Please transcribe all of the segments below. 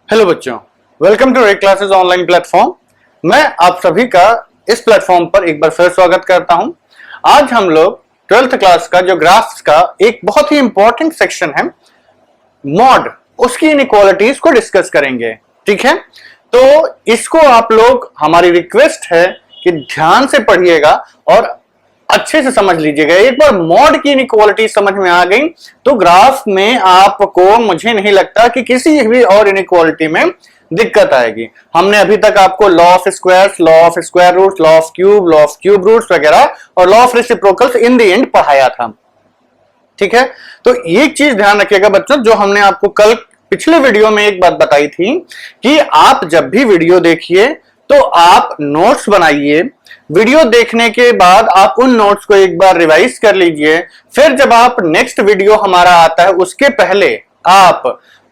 Hello बच्चों, welcome to rec classes online platform. मैं आप सभी का इस प्लेटफॉर्म पर एक बार फिर स्वागत करता हूं। आज हम लोग 12th क्लास का जो ग्राफ्स का एक बहुत ही इंपॉर्टेंट सेक्शन है मॉड, उसकी इनइक्वालिटीज को डिस्कस करेंगे। ठीक है, तो इसको आप लोग, हमारी रिक्वेस्ट है कि ध्यान से पढ़िएगा और अच्छे से समझ लीजिएगा। एक बार मॉड की इनइक्वालिटी समझ में आ गई तो ग्राफ में आपको, मुझे नहीं लगता कि किसी भी और इनइक्वालिटी में दिक्कत आएगी। हमने अभी तक आपको law of squares, law of square roots, law of cube roots वगैरह और law of reciprocals in the end पढ़ाया था। ठीक है, तो एक चीज ध्यान रखिएगा बच्चों, जो हमने आपको कल पिछले वीडियो में एक बात बताई थी कि आप जब भी वीडियो देखिए तो आप नोट्स बनाइए। वीडियो देखने के बाद आप उन नोट्स को एक बार रिवाइज कर लीजिए। फिर जब आप नेक्स्ट वीडियो हमारा आता है उसके पहले आप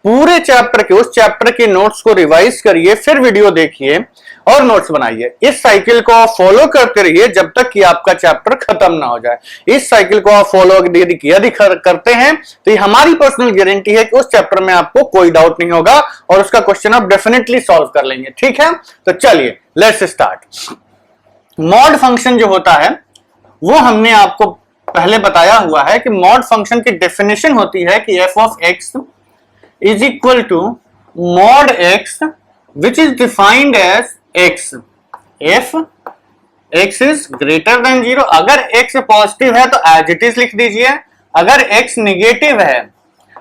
पूरे चैप्टर के, उस चैप्टर के नोट्स को रिवाइज करिए, फिर वीडियो देखिए और नोट्स बनाइए। इस साइकिल को आप फॉलो करते रहिए जब तक कि आपका चैप्टर खत्म ना हो जाए। इस साइकिल को आप फॉलो यदि करते हैं तो ये हमारी पर्सनल गारंटी है कि उस चैप्टर में आपको कोई डाउट नहीं होगा और उसका क्वेश्चन आप डेफिनेटली सॉल्व कर लेंगे। ठीक है, तो चलिए लेट्स स्टार्ट। मॉड फंक्शन जो होता है वो हमने आपको पहले बताया हुआ है कि मॉड फंक्शन की डेफिनेशन होती है कि f of x is equal to mod x which is defined as x if x is greater than 0। अगर x पॉजिटिव है तो एज इट इज लिख दीजिए, अगर x निगेटिव है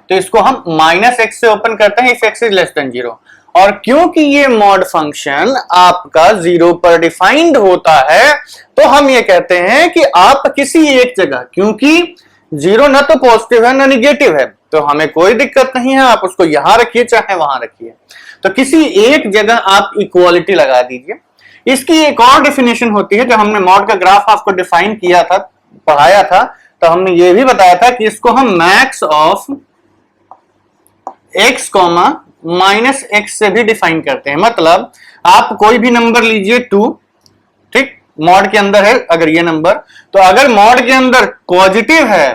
तो इसको हम माइनस x से ओपन करते हैं if x is less than 0। और क्योंकि ये मॉड फंक्शन आपका 0 पर डिफाइंड होता है तो हम ये कहते हैं कि आप किसी एक जगह, क्योंकि 0 ना तो पॉजिटिव है ना निगेटिव है, तो हमें कोई दिक्कत नहीं है, आप उसको यहां रखिए चाहे वहां रखिए, तो किसी एक जगह आप इक्वालिटी लगा दीजिए। इसकी एक और डेफिनेशन होती है, जब हमने मॉड का ग्राफ आपको डिफाइन किया था, पढ़ाया था, तो हमने ये भी बताया था कि इसको हम max of x comma minus x से भी डिफाइन करते हैं। मतलब आप कोई भी नंबर लीजिए 2, ठीक, मॉड के अंदर है अगर ये नंबर, तो अगर मॉड के अंदर पॉजिटिव है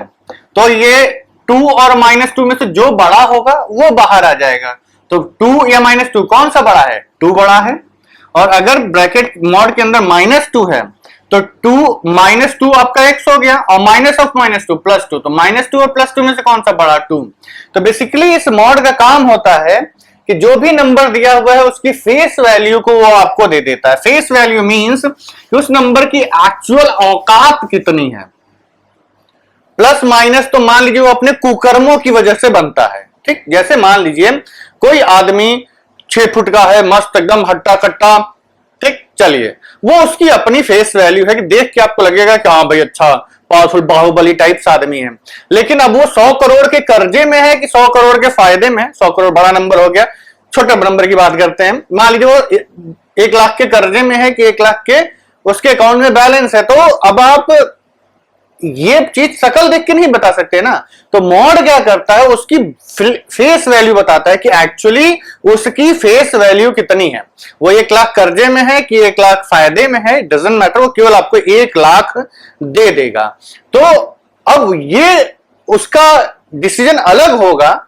तो ये 2 और -2 में से जो बड़ा होगा वो बाहर आ जाएगा। तो 2 या -2 कौन सा बड़ा है? 2 बड़ा है। और अगर ब्रैकेट मॉड के अंदर -2 है तो 2 -2 आपका x हो गया और माइनस ऑफ -2 +2, तो -2 और +2 में से कौन सा बड़ा? 2। तो बेसिकली इस मॉड का काम होता है कि जो भी नंबर दिया हुआ है उसकी फेस वैल्यू को वो आपको दे देता है। फेस वैल्यू मींस उस नंबर की एक्चुअल औकात कितनी है। प्लस माइनस तो मान लीजिए वो अपने कुकर्मों की वजह से बनता है। ठीक, जैसे मान लीजिए कोई आदमी 6 फुट का है, मस्त एकदम हट्टा कट्टा, ठीक, चलिए वो उसकी अपनी फेस वैल्यू है कि देख के आपको लगेगा कि हाँ भाई अच्छा पावरफुल बाहुबली टाइप आदमी है। लेकिन अब वो 100 करोड़ के कर्जे में है कि 100 करोड़ के फायदे में है? 100 करोड़ बड़ा नंबर हो गया, छोटे नंबर की बात करते हैं। मान लीजिए वो 1 लाख के कर्जे में है कि 1 लाख के उसके अकाउंट में बैलेंस है। तो अब आप ये चीज शकल देख के नहीं बता सकते ना, तो मॉड क्या करता है, उसकी फेस वैल्यू बताता है कि एक्चुअली उसकी फेस वैल्यू कितनी है। वो 1 लाख कर्जे में है कि 1 लाख फायदे में है, डजंट मैटर, वो केवल आपको 1 लाख दे देगा। तो अब ये उसका डिसीजन अलग होगा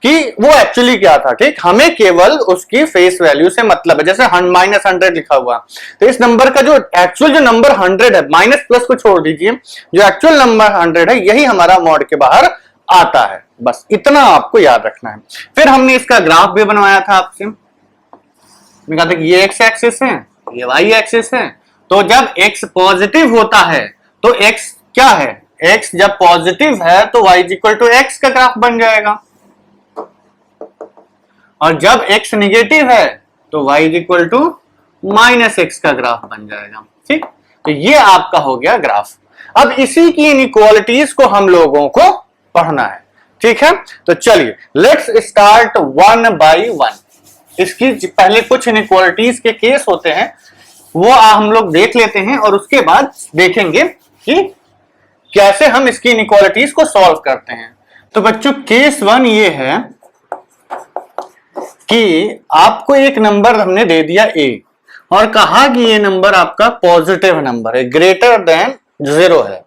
कि वो एक्चुअली क्या था। ठीक, हमें केवल उसकी फेस वैल्यू से मतलब है। जैसे -100 लिखा हुआ, तो इस नंबर का जो एक्चुअल जो नंबर 100 है, माइनस प्लस को छोड़ दीजिए, जो एक्चुअल नंबर 100 है यही हमारा मॉड के बाहर आता है। बस इतना आपको याद रखना है। फिर हमने इसका ग्राफ भी बनवाया था आपसे, मैं कहा था कि ये एक्स एक्सिस है, ये वाई एक्सिस है। तो जब एक्स पॉजिटिव होता है तो एक्स क्या है? एक्स जब पॉजिटिव है तो वाई इक्वल टू एक्स का ग्राफ बन जाएगा, और जब x निगेटिव है तो y इक्वल टू -x का ग्राफ बन जाएगा। ठीक, तो ये आपका हो गया ग्राफ। अब इसी की इनइक्वालिटीज को हम लोगों को पढ़ना है। ठीक है, तो चलिए लेट्स स्टार्ट 1 बाय 1। इसकी पहले कुछ इनइक्वालिटीज के केस होते हैं वो हम लोग देख लेते हैं और उसके बाद देखेंगे कि कैसे हम इसकी इनइक्वालिटीज को सॉल्व करते हैं। तो बच्चों केस 1 ये है कि आपको एक नंबर हमने दे दिया a और कहा कि ये नंबर आपका पॉजिटिव नंबर है, ग्रेटर देन 0 है।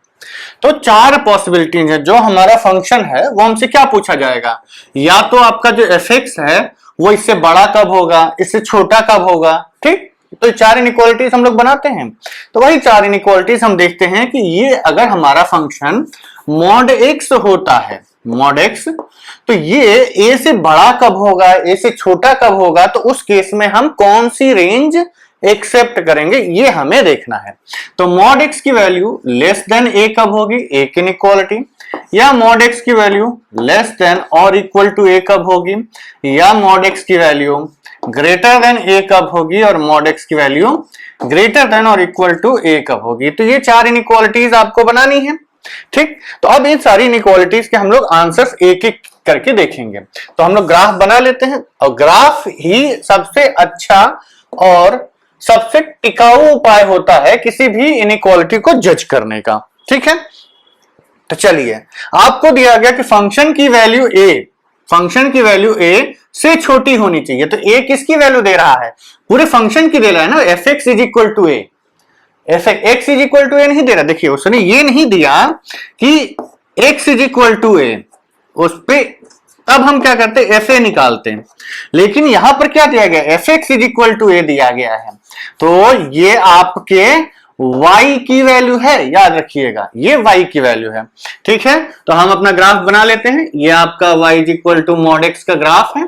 तो 4 पॉसिबिलिटीज है। जो हमारा फंक्शन है वो हमसे क्या पूछा जाएगा, या तो आपका जो fx है वो इससे बड़ा कब होगा, इससे छोटा कब होगा। ठीक, तो चार इनइक्वालिटीज हम लोग बनाते हैं। तो वही चार इनइक्वालिटीज हम देखते हैं कि ये अगर हमारा फंक्शन मॉड एक्स होता है, मॉड एक्स, तो ये ए से बड़ा कब होगा, ए से छोटा कब होगा, तो उस केस में हम कौन सी रेंज एक्सेप्ट करेंगे ये हमें देखना है। तो मॉड एक्स की वैल्यू लेस देन ए कब होगी, एक इनइक्वालिटी, या मॉड एक्स की वैल्यू लेस देन और इक्वल टू ए कब होगी, या मॉड एक्स की वैल्यू ग्रेटर देन ए कब होगी, और मॉड एक्स की वैल्यू ग्रेटर देन और इक्वल टू ए कब होगी। तो ये चार इनइक्वालिटीज आपको बनानी है। ठीक, तो अब इन सारी इनइक्वालिटीज के हम लोग आंसर्स एक एक करके देखेंगे। तो हम लोग ग्राफ बना लेते हैं, और ग्राफ ही सबसे अच्छा और सबसे टिकाऊ उपाय होता है किसी भी इनइक्वालिटी को जज करने का। ठीक है, तो चलिए, आपको दिया गया कि फंक्शन की वैल्यू ए से छोटी होनी चाहिए। तो ए किसकी वैल्यू दे रहा है, पूरे फंक्शन की दे रहा है ना, F X is equal to A, X is equal to A नहीं दे रहा। देखिए उसने ये नहीं दिया कि X is equal to A, उस पे तब हम क्या करते हैं, एफ ए निकालते हैं। लेकिन यहां पर क्या दिया गया, F X is equal to A दिया गया है। तो ये आपके y की वैल्यू है, याद रखिएगा ये y की वैल्यू है। ठीक है, तो हम अपना ग्राफ बना लेते हैं। ये आपका y is equal to mod x का ग्राफ है।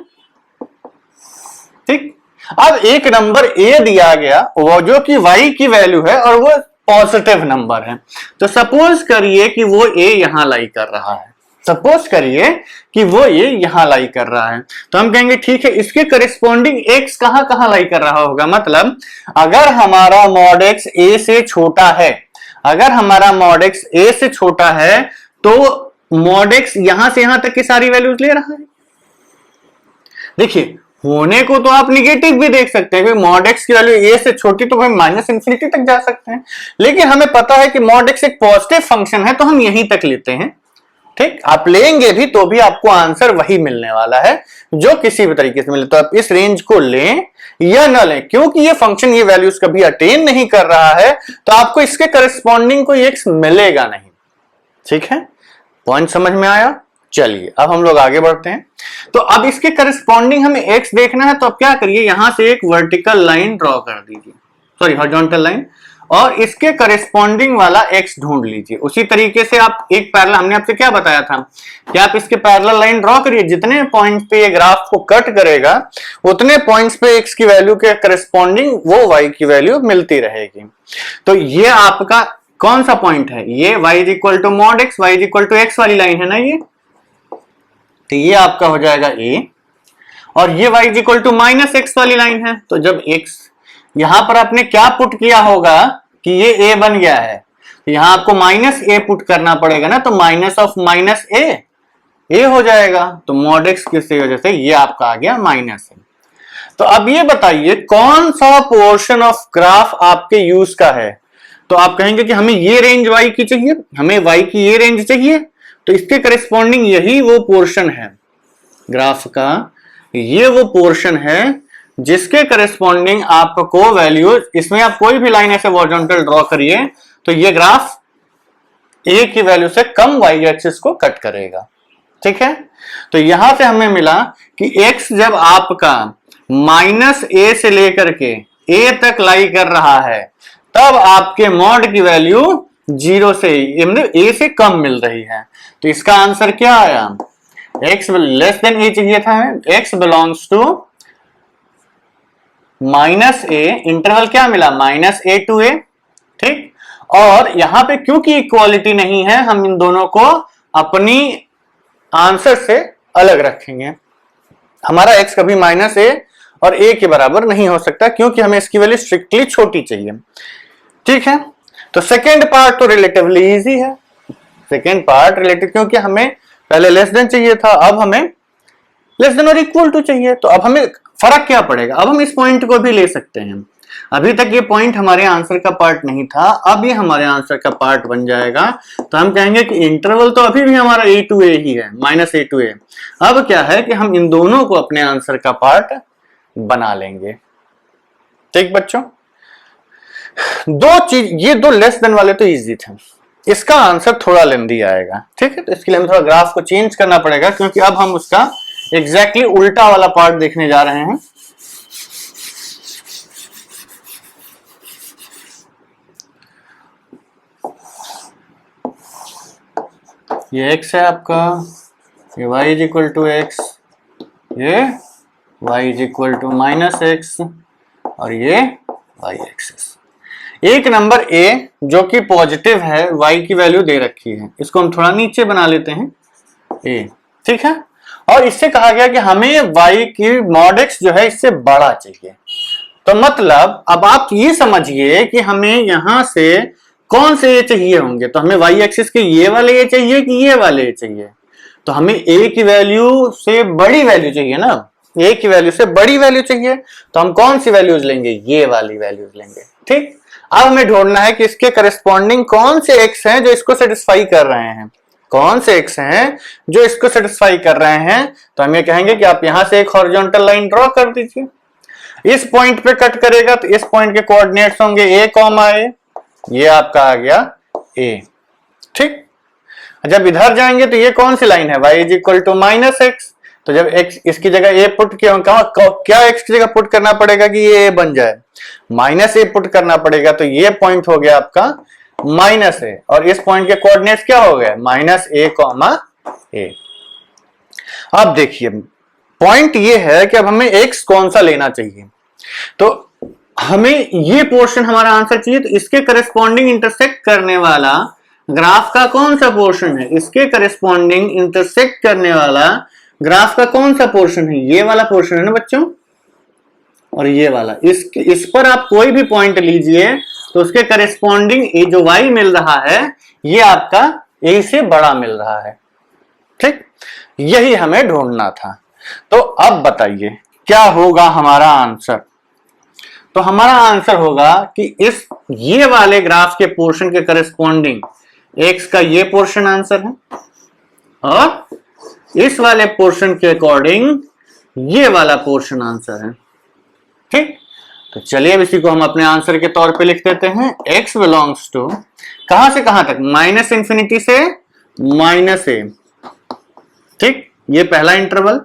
ठीक, अब एक नंबर a दिया गया, वो जो कि y की वैल्यू है और वो पॉजिटिव नंबर है। तो सपोज करिए कि वो a यहां लाई कर रहा है, सपोज करिए कि वो ये यहां लाई कर रहा है, तो हम कहेंगे ठीक है, इसके करिस्पॉन्डिंग x कहां कहां लाई कर रहा होगा। मतलब अगर हमारा मॉड x a से छोटा है, अगर हमारा मॉड x a से छोटा है, तो मॉड x यहां से यहां तक की सारी वैल्यूज ले रहा है। देखिए, होने को तो आप निगेटिव भी देख सकते हैं, मॉड x की वैल्यू a से छोटी तो हम माइनस इंफिनिटी तक जा सकते हैं, लेकिन हमें पता है कि मॉड x एक पॉजिटिव फंक्शन है, तो हम यहीं तक लेते हैं। ठीक, आप लेंगे भी तो भी आपको आंसर वही मिलने वाला है जो किसी भी तरीके से मिले। तो आप इस रेंज को लें या ना लें, क्योंकि ये फंक्शन ये वैल्यूज कभी अटेन नहीं कर रहा है, तो आपको इसके करस्पॉन्डिंग कोई एक्स मिलेगा नहीं। ठीक है, पॉइंट समझ में आया। चलिए अब हम लोग आगे बढ़ते हैं। तो अब इसके करस्पॉन्डिंग हमें एक्स देखना है, तो अब क्या करिए, यहां से एक वर्टिकल लाइन ड्रॉ कर दीजिए, सॉरी हॉरिजॉन्टल लाइन, और इसके करेस्पॉन्डिंग वाला x ढूंढ लीजिए। उसी तरीके से आप एक पैरेलल, हमने आपसे क्या बताया था कि आप इसके पैरेलल लाइन ड्रॉ करिए, जितने पॉइंट्स पे ये ग्राफ को कट करेगा उतने पॉइंट्स पे x की वैल्यू के करेस्पॉन्डिंग वो y की वैल्यू मिलती रहेगी। तो ये आपका कौन सा पॉइंट है, ये y is equal to mod x, y is equal to x वाली लाइन है ना ये, तो ये आपका हो जाएगा a, और ये y is equal to minus x वाली लाइन है। तो जब x, यहां पर आपने क्या पुट किया होगा कि ये a बन गया है, तो यहां आपको माइनस a पुट करना पड़ेगा ना, तो माइनस ऑफ माइनस a हो जाएगा। तो मॉड एक्स की वजह से ये आपका आ गया माइनस a। तो अब ये बताइए कौन सा पोर्शन ऑफ ग्राफ आपके यूज का है। तो आप कहेंगे कि हमें ये रेंज y की चाहिए, हमें y की ये रेंज चाहिए, तो इसके करेस्पॉन्डिंग यही वो पोर्शन है ग्राफ का, ये वो पोर्शन है जिसके करेस्पॉन्डिंग आपको वैल्यू, इसमें आप कोई भी लाइन ऐसे हॉरिजॉन्टल ड्रॉ करिए तो ये ग्राफ a की वैल्यू से कम y एक्सिस को कट करेगा। ठीक है, तो यहां से हमें मिला कि x जब आपका माइनस a से लेकर के a तक लाई कर रहा है, तब आपके मॉड की वैल्यू 0 से a से कम मिल रही है। तो इसका आंसर क्या आया, x लेस देन a चाहिए था हमें, x belongs to minus a, interval क्या मिला माइनस a टू a। ठीक, और यहां पे क्योंकि इक्वालिटी नहीं है, हम इन दोनों को अपनी आंसर से अलग रखेंगे। हमारा x कभी माइनस a और a के बराबर नहीं हो सकता, क्योंकि हमें इसकी वैल्यू स्ट्रिक्टली छोटी चाहिए। ठीक है, तो सेकेंड पार्ट तो रिलेटिवली इजी है, सेकेंड पार्ट रिलेटिव, क्योंकि हमें पहले लेस देन चाहिए था, अब हमें लेस देन और इक्वल टू चाहिए। तो अब हमें फर्क क्या पड़ेगा, अब हम इस पॉइंट को भी ले सकते हैं। अभी तक ये पॉइंट हमारे आंसर का पार्ट नहीं था, अब ये हमारे आंसर का पार्ट बन जाएगा। तो हम कहेंगे कि इंटरवल तो अभी भी हमारा a टू a ही है, माइनस a टू a। अब क्या है कि हम इन दोनों को अपने आंसर का पार्ट बना लेंगे। ठीक बच्चों, दो चीज, ये दो लेस देन वाले तो इजी थे, इसका आंसर थोड़ा लेंदी आएगा। ठीक है, तो इसके लिए हमें थोड़ा ग्राफ को चेंज करना पड़ेगा, क्योंकि अब हम उसका एग्जैक्टली उल्टा वाला पार्ट देखने जा रहे हैं। ये x है आपका, ये y is equal to x, ये y is equal to minus x, और ये y एक्सिस। एक नंबर a जो कि पॉजिटिव है, y की वैल्यू दे रखी है, इसको हम थोड़ा नीचे बना लेते हैं a, ठीक है। और इससे कहा गया कि हमें y की मॉड x जो है इससे बड़ा चाहिए। तो मतलब अब आप ये समझिए कि हमें यहां से कौन से a चाहिए होंगे। तो हमें y एक्सिस के ये वाले a चाहिए कि ये वाले a चाहिए। तो हमें a की वैल्यू से बड़ी वैल्यू चाहिए ना, a की वैल्यू से बड़ी वैल्यू चाहिए। तो हम कौन सी वैल्यूज लेंगे, ये वाली वैल्यूज लेंगे, ठीक। अब हमें ढूंढना है कि इसके करस्पॉन्डिंग कौन से x हैं जो इसको सेटिस्फाई कर रहे हैं, कौन से x हैं जो इसको सेटिस्फाई कर रहे हैं। तो हम ये कहेंगे कि आप यहां से एक हॉरिजॉन्टल लाइन ड्रॉ कर दीजिए, इस पॉइंट पे कट करेगा तो इस पॉइंट के कोऑर्डिनेट्स होंगे a, a, ये आपका आ गया a, ठीक। जब इधर जाएंगे तो ये कौन सी लाइन है, y is equal to minus x. तो जब x इसकी जगह a पुट किया, क्या x की जगह पुट करना पड़ेगा कि ये a बन जाए, माइनस a पुट करना पड़ेगा। तो ये पॉइंट हो गया आपका माइनस a, और इस पॉइंट के कोऑर्डिनेट्स क्या हो गए, माइनस a, a। अब देखिए पॉइंट ये है कि अब हमें x कौन सा लेना चाहिए। तो हमें ये पोर्शन हमारा आंसर चाहिए। तो इसके करस्पॉन्डिंग इंटरसेक्ट करने वाला ग्राफ का कौन सा पोर्शन है, इसके करस्पॉन्डिंग इंटरसेक्ट करने वाला ग्राफ का कौन सा पोर्शन है, ये वाला पोर्शन है ना बच्चों, और ये वाला। इस पर आप कोई भी पॉइंट लीजिए तो उसके करस्पॉन्डिंग जो y मिल रहा है ये आपका a से बड़ा मिल रहा है, ठीक। यही हमें ढूंढना था। तो अब बताइए क्या होगा हमारा आंसर। तो हमारा आंसर होगा कि ये वाले ग्राफ के पोर्शन के करस्पॉन्डिंग x का ये पोर्शन आंसर है, और इस वाले पोर्शन के अकॉर्डिंग ये वाला पोर्शन आंसर है, ठीक। तो चलिए अब इसी को हम अपने आंसर के तौर पे लिख देते हैं। x बिलोंग्स टू कहां से कहां तक, माइनस इंफिनिटी से माइनस a, ठीक। ये पहला इंटरवल।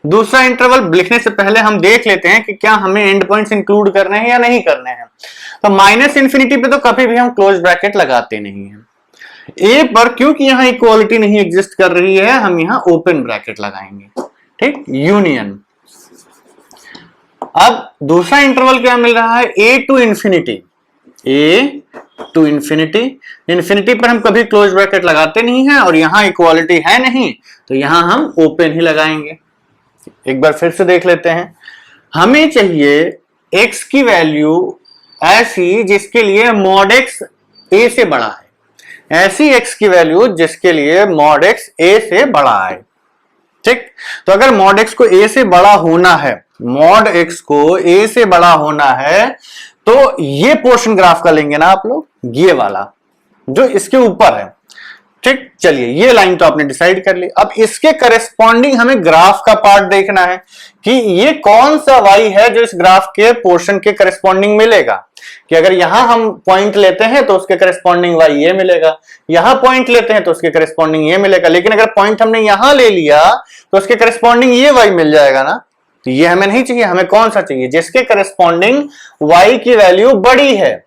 दूसरा इंटरवल लिखने से पहले हम देख लेते हैं कि क्या हमें एंड पॉइंट्स इंक्लूड करने हैं या नहीं करने हैं। तो माइनस इंफिनिटी पे तो कभी भी हम क्लोज ब्रैकेट लगाते नहीं हैं। ए पर क्योंकि यहां इक्वालिटी नहीं एग्जिस्ट कर रही है, हम यहां ओपन ब्रैकेट लगाएंगे, ठीक, यूनियन। अब दूसरा इंटरवल क्या मिल रहा है, A to infinity, A to infinity. Infinity पर हम कभी क्लोज ब्रैकेट लगाते नहीं हैं, और यहां इक्वालिटी है नहीं तो यहां हम ओपन ही लगाएंगे। एक बार फिर से देख लेते हैं। हमें चाहिए x की वैल्यू ऐसी जिसके लिए मॉड x a से बड़ा है, ऐसी x की वैल्यू जिसके लिए मॉड x a से बड़ा है, ठीक। तो अगर मॉड x को a से बड़ा होना है, मॉड x को a से बड़ा होना है, तो ये पोर्शन ग्राफ का लेंगे ना आप लोग, ये वाला जो इसके ऊपर है, ठीक। चलिए ये लाइन तो आपने डिसाइड कर ली। अब इसके करस्पॉन्डिंग हमें ग्राफ का पार्ट देखना है कि ये कौन सा y है जो इस ग्राफ के पोर्शन के करस्पॉन्डिंग मिलेगा। कि अगर यहां हम पॉइंट लेते हैं तो उसके करस्पॉन्डिंग y ये मिलेगा, यहां पॉइंट लेते हैं तो उसके करस्पॉन्डिंग ये मिलेगा। लेकिन अगर पॉइंट हमने यहां ले लिया तो उसके करस्पॉन्डिंग ये y मिल जाएगा ना। तो ये हमें नहीं चाहिए, हमें कौन सा चाहिए, जिसके करस्पॉन्डिंग y की वैल्यू बड़ी है।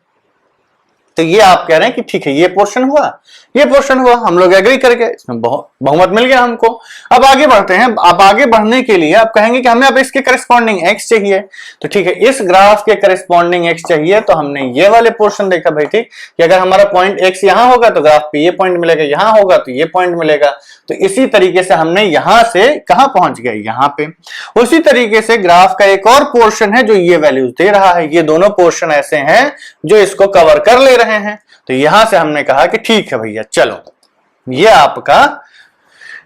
तो ये आप कह रहे हैं कि ठीक है ये पोर्शन हुआ, ये पोर्शन हुआ, हम लोग एग्री कर गए, इसमें बहुमत मिल गया हमको। अब आगे बढ़ते हैं। अब आगे बढ़ने के लिए आप कहेंगे कि हमें अब इसके करस्पॉन्डिंग x चाहिए। तो ठीक है, इस ग्राफ के करस्पॉन्डिंग x चाहिए, तो हमने ये वाले पोर्शन देखा भाई, ठीक, कि अगर हमारा पॉइंट x यहां होगा तो ग्राफ पे ये पॉइंट मिलेगा, यहां होगा तो ये पॉइंट मिलेगा। तो इसी तरीके से हमने यहां से कहां पहुंच गए, यहां पे। उसी तरीके से ग्राफ का एक और पोर्शन है जो ये वैल्यूज दे रहा है। ये दोनों पोर्शन ऐसे हैं जो इसको कवर कर ले रहे हैं। तो यहां से हमने कहा कि ठीक है भैया, चलो ये आपका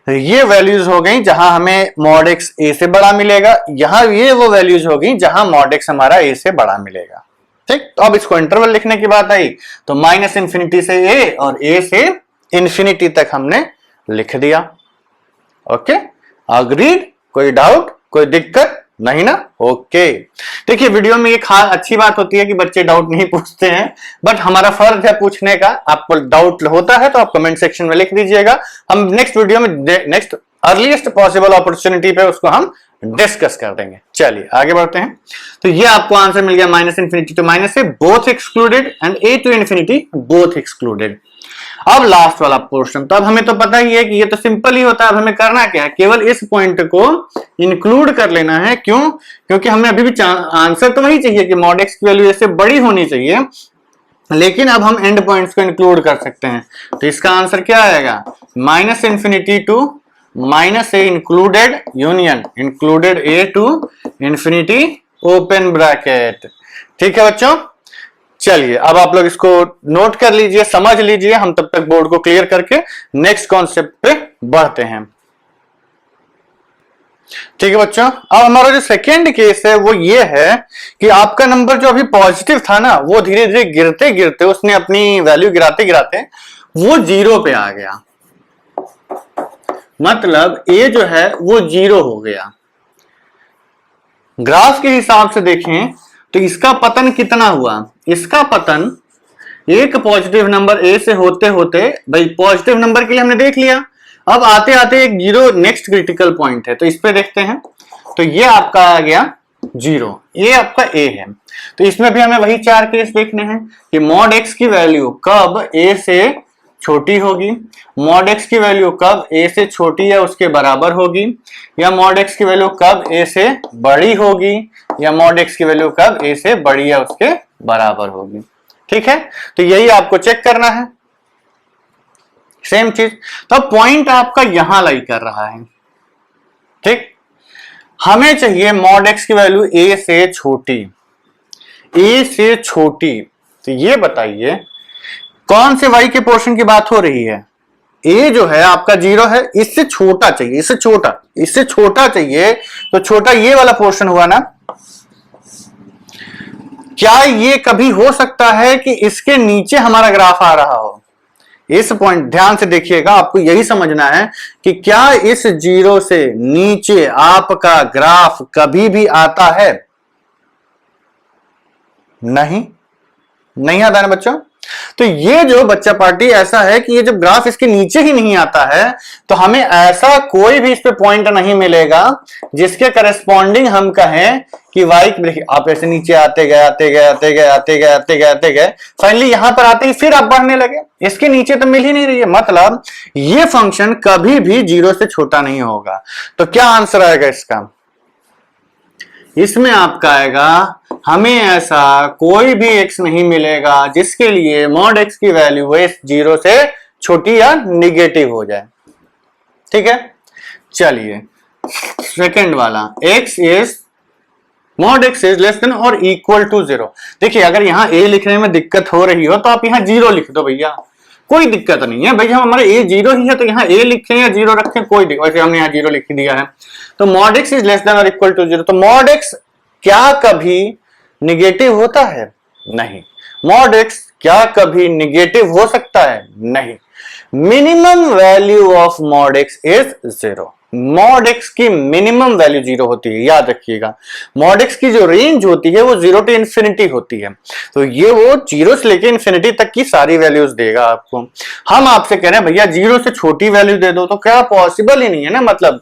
ये वैल्यूज हो गई जहां हमें मॉड x a से बड़ा मिलेगा, यहां ये वो वैल्यूज हो गई जहां मॉड x हमारा a से बड़ा मिलेगा, ठीक। तो अब इसको इंटरवल लिखने की बात आई तो माइनस इंफिनिटी से a और a से इंफिनिटी तक हमने लिख दिया। ओके, अग्रीड, कोई डाउट, कोई दिक्कत नहीं ना। ओके, देखिए वीडियो में एक अच्छी बात होती है कि बच्चे डाउट नहीं पूछते हैं, बट हमारा फर्ज है पूछने का। आपको डाउट होता है तो आप कमेंट सेक्शन में लिख दीजिएगा। हम नेक्स्ट वीडियो में नेक्स्ट अर्लीस्ट पॉसिबल अपॉर्चुनिटी पे उसको हम डिस्कस कर देंगे। चलिए आगे बढ़ते हैं। तो ये आपको आंसर मिल गया minus infinity to minus a both excluded and a to infinity both excluded. अब लास्ट वाला पोर्शन, तो अब हमें तो पता ही है कि ये तो सिंपल ही होता है। अब हमें करना क्या है, केवल इस पॉइंट को इंक्लूड कर लेना है। क्यों? क्योंकि हमें अभी भी आंसर तो वही चाहिए कि मॉड एक्स की वैल्यू इससे बड़ी होनी चाहिए, लेकिन अब हम एंड पॉइंट्स को इंक्लूड कर सकते हैं। तो इसका आंसर क्या आएगा, minus infinity to minus a included union, included a to infinity open bracket. ठीक है बच्चों, चलिए अब आप लोग इसको नोट कर लीजिए, समझ लीजिए। हम तब तक बोर्ड को क्लियर करके नेक्स्ट कॉन्सेप्ट पे बढ़ते हैं। ठीक है बच्चों, अब हमारा जो सेकेंड केस है वो ये है कि आपका नंबर जो अभी पॉजिटिव था ना, वो धीरे धीरे गिरते गिरते उसने अपनी वैल्यू गिराते गिराते वो 0 पे आ गया। मतलब ए जो है वो 0 हो गया। ग्राफ के हिसाब से देखें तो इसका पतन कितना हुआ, इसका पतन एक पॉजिटिव नंबर ए से होते होते, भाई पॉजिटिव नंबर के लिए हमने देख लिया, अब आते आते एक 0 नेक्स्ट क्रिटिकल पॉइंट है। तो इस पे देखते हैं, तो ये आपका आ गया 0, ये आपका ए है। तो इसमें भी हमें वही 4 केस देखने हैं कि मॉड एक्स की वैल्यू कब ए से छोटी होगी, मॉड एक्स की वैल्यू कब ए से छोटी या उसके बराबर होगी, या मॉड एक्स की वैल्यू कब ए से बड़ी होगी, या मॉड एक्स की वैल्यू कब ए से बड़ी या उसके बराबर होगी। ठीक है, तो यही आपको चेक करना है, सेम चीज। तो पॉइंट आपका यहां लाई कर रहा है। ठीक, हमें चाहिए मॉड एक्स की वैल्यू ए से छोटी, ए से छोटी। तो ये बताइए कौन से y के पोर्शन की बात हो रही है, a जो है आपका 0 है, इससे छोटा चाहिए, इससे छोटा चाहिए। तो छोटा ये वाला पोर्शन हुआ ना, क्या ये कभी हो सकता है कि इसके नीचे हमारा ग्राफ आ रहा हो? इस पॉइंट ध्यान से देखिएगा, आपको यही समझना है कि क्या इस 0 से नीचे आपका ग्राफ कभी भी आता है? नहीं आता है ना बच्चों। तो ये जो बच्चा पार्टी ऐसा है कि ये जब ग्राफ इसके नीचे ही नहीं आता है, तो हमें ऐसा कोई भी इस पे पॉइंट नहीं मिलेगा जिसके करस्पॉन्डिंग हम कहें कि वाई, देखिए आप ऐसे नीचे आते गए, फाइनली यहां पर आते ही फिर आप बढ़ने लगे, इसके नीचे तो मिल ही नहीं रही है। मतलब ये फंक्शन कभी भी 0 से छोटा नहीं होगा। तो क्या आंसर आएगा इसका? इसमें आपका आएगा हमें ऐसा कोई भी x नहीं मिलेगा जिसके लिए मॉड x की वैल्यू 0 से छोटी या निगेटिव हो जाए। ठीक है, चलिए सेकंड वाला, mod x is less than और इक्वल टू 0। देखिए अगर यहां a लिखने में दिक्कत हो रही हो तो आप यहां 0 लिख दो भैया, कोई दिक्कत नहीं है। भैया हमारे a 0 ही है तो यहाँ a लिखें या 0 रखें, कोई दिक्कत, वैसे हमने यहाँ 0 लिख दिया है। तो mod x is less than और इक्वल टू 0। तो मॉड x क्या कभी निगेटिव होता है? नहीं। मॉड x क्या कभी निगेटिव हो सकता है? नहीं। Minimum value of mod x is 0। Mod x की मिनिमम वैल्यू 0 होती है, याद रखिएगा। मॉड x की जो रेंज होती है वो 0 टू इंफिनिटी होती है। तो ये वो 0 से लेके इंफिनिटी तक की सारी वैल्यूज देगा आपको। हम आपसे कह रहे हैं भैया 0 से छोटी वैल्यू दे दो, तो क्या पॉसिबल ही नहीं है ना। मतलब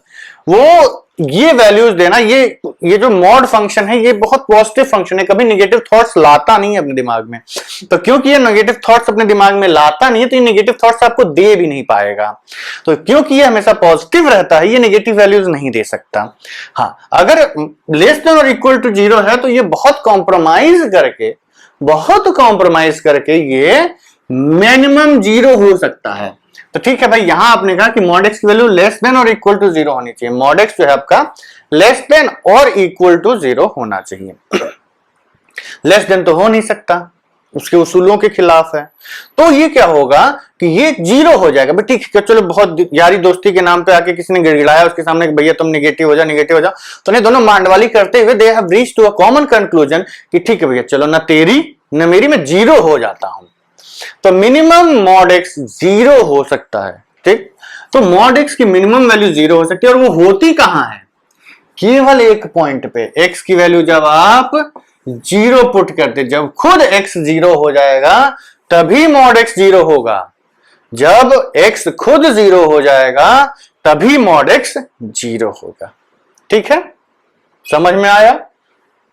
वो ये वैल्यूज देना, ये जो मॉड फंक्शन है ये बहुत पॉजिटिव फंक्शन है, कभी नेगेटिव थॉट्स लाता नहीं है अपने दिमाग में। तो क्योंकि ये नेगेटिव थॉट्स अपने दिमाग में लाता नहीं है, तो ये नेगेटिव थॉट्स आपको दे भी नहीं पाएगा। तो क्योंकि ये हमेशा पॉजिटिव रहता है, ये नेगेटिव वैल्यूज नहीं दे सकता। हाँ, अगर लेस देन और इक्वल टू 0 है तो ये बहुत कॉम्प्रोमाइज करके ये मिनिमम 0 हो सकता है। तो ठीक है भाई, यहां आपने कहा कि मॉड x की वैल्यू लेस देन और इक्वल टू 0 होनी चाहिए। मॉड x जो है आपका लेस देन और इक्वल टू 0 होना चाहिए। लेस देन तो हो नहीं सकता, उसके उसूलों के खिलाफ है। तो ये क्या होगा कि ये 0 हो जाएगा। भाई ठीक है, चलो बहुत यारी दोस्ती के नाम पे आके किसी ने गिड़गिड़ाया उसके सामने, भैया तुम निगेटिव हो जाओ, तो ने दोनों मांडवाली करते हुए they have reached to a common conclusion कि ठीक है भैया चलो ना तेरी न मेरी, मैं 0 हो जाता हूं। तो मिनिमम मॉड x 0 हो सकता है। ठीक, तो मॉड x की मिनिमम वैल्यू 0 हो सकती है, और वो होती कहां है? केवल एक पॉइंट पे। x की वैल्यू जब आप 0 पुट करते, जब खुद x 0 हो जाएगा तभी मॉड x 0 होगा। जब x खुद 0 हो जाएगा तभी मॉड एक्स 0 होगा। ठीक है, समझ में आया?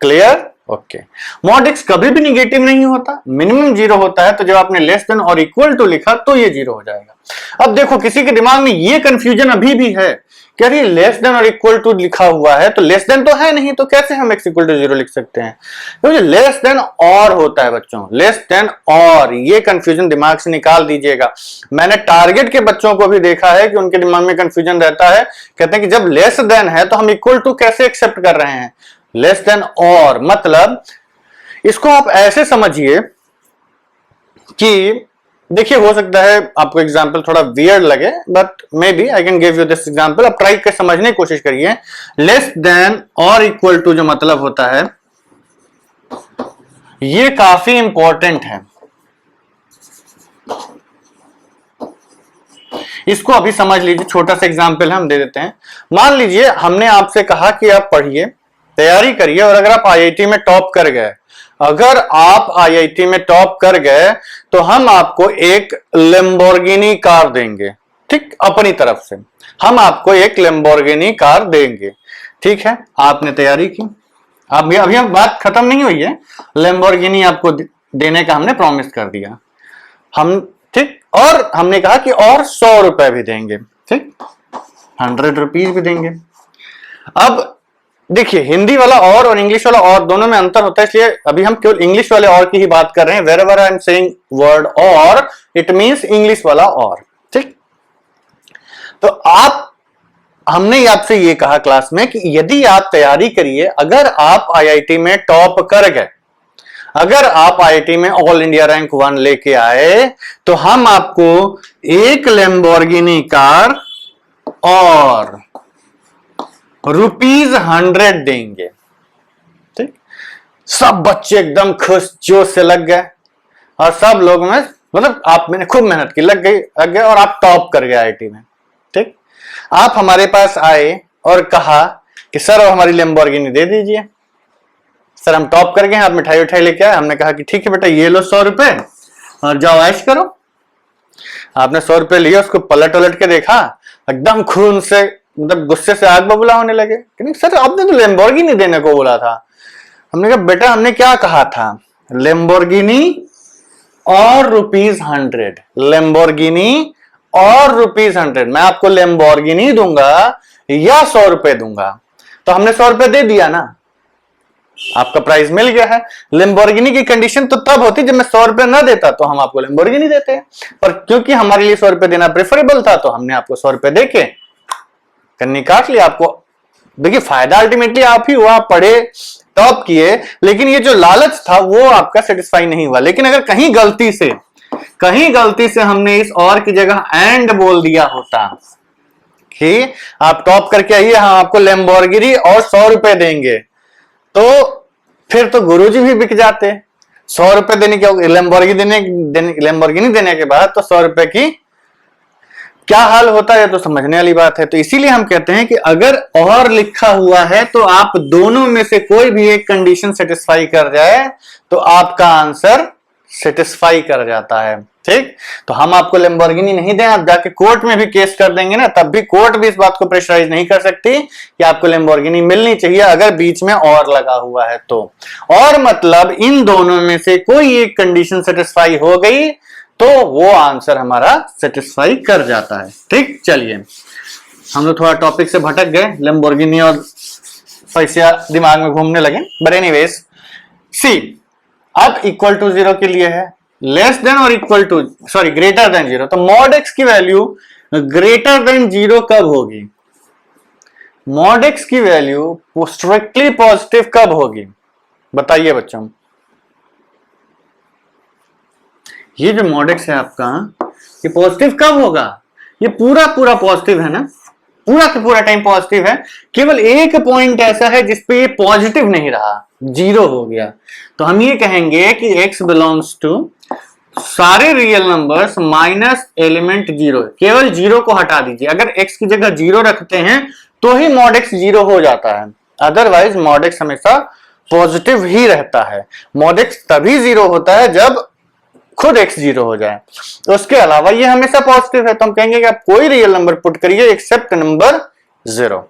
क्लियर? ओके। मॉड एक्स कभी भी निगेटिव नहीं होता, मिनिमम 0 होता है। तो जब आपने लेस देन और इक्वल टू लिखा तो ये 0 हो जाएगा। अब देखो किसी के दिमाग में ये कंफ्यूजन अभी भी है कि अरे लेस देन और इक्वल टू लिखा हुआ है तो लेस देन तो है नहीं, तो कैसे हम x इक्वल टू 0 लिख सकते हैं? क्योंकि लेस देन और होता है बच्चों, लेस देन और, ये कंफ्यूजन दिमाग से निकाल दीजिएगा। मैंने टारगेट के बच्चों को भी देखा है कि उनके दिमाग में कंफ्यूजन रहता है, कहते हैं कि जब लेस देन है तो हम इक्वल टू कैसे एक्सेप्ट कर रहे हैं? लेस देन और मतलब इसको आप ऐसे समझिए कि देखिए, हो सकता है आपको एग्जांपल थोड़ा वियर्ड लगे, but maybe I can give you this example. आप ट्राई कर समझने की कोशिश करिए। लेस देन और इक्वल टू जो मतलब होता है ये काफी इंपॉर्टेंट है। इसको अभी समझ लीजिए, छोटा सा एग्जांपल हम दे देते हैं। मान लीजिए हमने आपसे कहा कि आप पढ़िए, तैयारी करिए, और अगर आप आईआईटी में टॉप कर गए, अगर आप आईआईटी में टॉप कर गए तो हम आपको एक लैम्बोर्गिनी कार देंगे। ठीक, अपनी तरफ से हम आपको एक लैम्बोर्गिनी कार देंगे। ठीक है, आपने तैयारी की, अभी बात खत्म नहीं हुई है। लैम्बोर्गिनी आपको देने का हमने प्रॉमिस कर दिया हम, ठीक, और हमने कहा कि और 100 रुपए भी देंगे। ठीक, 100 रुपीज भी देंगे। अब देखिए, हिंदी वाला और इंग्लिश वाला और दोनों में अंतर होता है, इसलिए अभी हम केवल इंग्लिश वाले और की ही बात कर रहे हैं। Wherever I am saying word और, इट मींस इंग्लिश वाला और। ठीक, तो हमने आपसे ये कहा क्लास में कि यदि आप तैयारी करिए, अगर आप आईआईटी में टॉप कर गए, अगर आप आईआईटी में ऑल इंडिया रैंक 1 लेके आए, तो हम आपको एक लैम्बोर्गिनी कार और ₹100 देंगे। ठीक, सब बच्चे एकदम खुश जोश से लग गए, और सब लोग में मतलब आप मैंने खूब मेहनत की, लग गए और आप टॉप कर गए आईआईटी में। ठीक, आप हमारे पास आए और कहा कि सर अब हमारी लैम्बोर्गिनी दे दीजिए, सर हम टॉप कर गए हैं, आप मिठाई उठाई लेके आए। हमने कहा कि ठीक है बेटा, ये लो 100 रुपए और जाओ ऐश करो। आपने 100 रुपए लिए, उसको पलट उलट के देखा, एकदम खून से मतलब गुस्से से आग बबूला होने लगे कि नहीं सर आपने तो लैम्बोर्गिनी देने को बोला था। हमने कहा बेटा हमने क्या कहा था, लैम्बोर्गिनी और ₹100, लैम्बोर्गिनी और ₹100। मैं आपको लैम्बोर्गिनी दूंगा या 100 रुपए दूंगा, तो हमने 100 रुपए दे दिया ना, आपका प्राइस मिल गया है। लैम्बोर्गिनी की कंडीशन तो तब होती जब मैं 100 रुपए ना देता, तो हम आपको लैम्बोर्गिनी देते हैं, और क्योंकि हमारे लिए 100 रुपए देना प्रेफरेबल था, तो हमने आपको 100 रुपए देके कन्नी काट लिया। आपको देखिए फायदा अल्टीमेटली आप ही हुआ, पढ़े, टॉप किए, लेकिन ये जो लालच था वो आपका सेटिस्फाई नहीं हुआ। लेकिन अगर कहीं गलती से हमने इस और की जगह एंड बोल दिया होता कि आप टॉप करके आइए, हम आपको लैम्बोर्गिनी और 100 रुपए देंगे, तो फिर तो गुरुजी भी बिक जाते। 100 रुपए देने के लैम्बोर्गिनी देने के बाद तो 100 रुपए की क्या हाल होता है तो समझने वाली बात है। तो इसीलिए हम कहते हैं कि अगर और लिखा हुआ है तो आप दोनों में से कोई भी एक कंडीशन सेटिस्फाई कर जाए तो आपका आंसर सेटिस्फाई कर जाता है। ठीक, तो हम आपको लैम्बोर्गिनी नहीं दें, आप जाके कोर्ट में भी केस कर देंगे ना, तब भी कोर्ट भी इस बात को प्रेशराइज नहीं कर सकती कि आपको लैम्बोर्गिनी मिलनी चाहिए अगर बीच में और लगा हुआ है तो। और मतलब इन दोनों में से कोई एक कंडीशन सेटिस्फाई हो गई तो वो आंसर हमारा सेटिस्फाई कर जाता है। ठीक, चलिए हम लोग थोड़ा टॉपिक से भटक गए, लैम्बोर्गिनी और पैसे दिमाग में घूमने लगे, बट एनीवेज सी, अब इक्वल टू 0 के लिए है, लेस देन और इक्वल टू ग्रेटर देन 0, तो मॉड एक्स की वैल्यू ग्रेटर देन 0 कब होगी? मॉड एक्स की वैल्यू स्ट्रिक्टली पॉजिटिव कब होगी? बताइए बच्चों। ये जो मॉड एक्स है आपका, ये पॉजिटिव कब होगा? ये पूरा पॉजिटिव है ना, पूरा का पूरा टाइम पॉजिटिव है। केवल एक पॉइंट ऐसा है जिसपे ये पॉजिटिव नहीं रहा, 0 हो गया, तो हम ये कहेंगे कि x बिलोंग्स टू सारे रियल नंबर्स माइनस एलिमेंट 0। केवल 0 को हटा दीजिए, अगर x की जगह 0 रखते हैं तो ही मॉड x 0 हो जाता है, अदरवाइज मॉड x हमेशा पॉजिटिव ही रहता है। मॉड x तभी 0 होता है जब खुद x 0 हो जाए। तो उसके अलावा ये हमेशा पॉजिटिव है, तो हम कहेंगे कि आप कोई रियल नंबर पुट करिए एक्सेप्ट नंबर 0।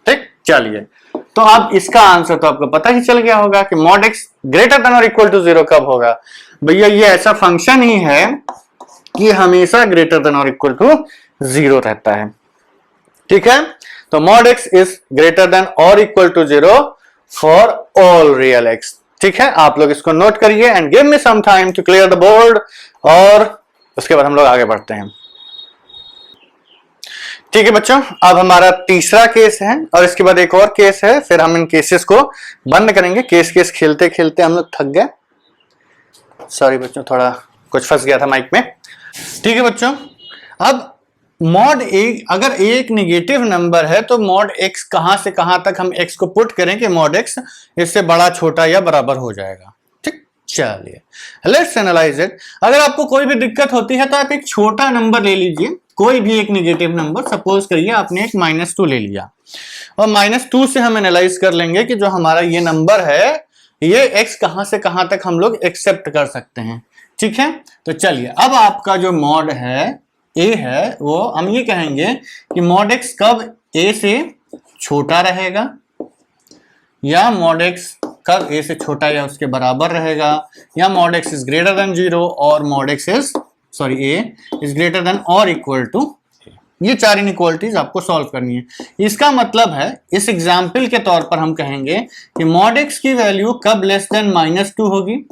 ठीक, चलिए, तो अब इसका आंसर तो आपको पता ही चल गया होगा कि मॉड x ग्रेटर देन और इक्वल टू 0 कब होगा। भैया ये ऐसा फंक्शन ही है कि हमेशा ग्रेटर देन और इक्वल टू 0 रहता है। ठीक है, तो mod x is greater than और equal to 0 for all real x। ठीक है, आप लोग इसको नोट करिए and give me some time to clear the board, और उसके बाद हम लोग आगे बढ़ते हैं। ठीक है बच्चों, अब हमारा तीसरा केस है और इसके बाद एक और केस है, फिर हम इन केसेस को बंद करेंगे। केस खेलते खेलते हम लोग थक गए, सॉरी बच्चों, थोड़ा कुछ फंस गया था माइक में। ठीक है बच्चों, अब मॉड एक, अगर एक निगेटिव नंबर है तो मॉड x कहां से कहां तक हम x को पुट करें कि मॉड x इससे बड़ा, छोटा या बराबर हो जाएगा। ठीक, चलिए लेट्स एनालाइज इट। अगर आपको कोई भी दिक्कत होती है तो आप एक छोटा नंबर ले लीजिए, कोई भी एक निगेटिव नंबर। सपोज करिए आपने एक -2 ले लिया, और -2 से हम एनालाइज कर लेंगे कि जो हमारा ये नंबर है ये x कहां से कहां तक हम लोग एक्सेप्ट कर सकते हैं। ठीक है, तो चलिए, अब आपका जो मॉड है a है, वो हम ये कहेंगे कि मॉड x कब a से छोटा रहेगा, या मॉड x कब a से छोटा या उसके बराबर रहेगा, या mod x is greater then 0 और mod x is a is greater than और इक्वल टू। ये चार इनइक्वालिटीज आपको सॉल्व करनी है। इसका मतलब है, इस एग्जाम्पल के तौर पर हम कहेंगे कि मॉड x की वैल्यू कब लेस देन -2 होगी,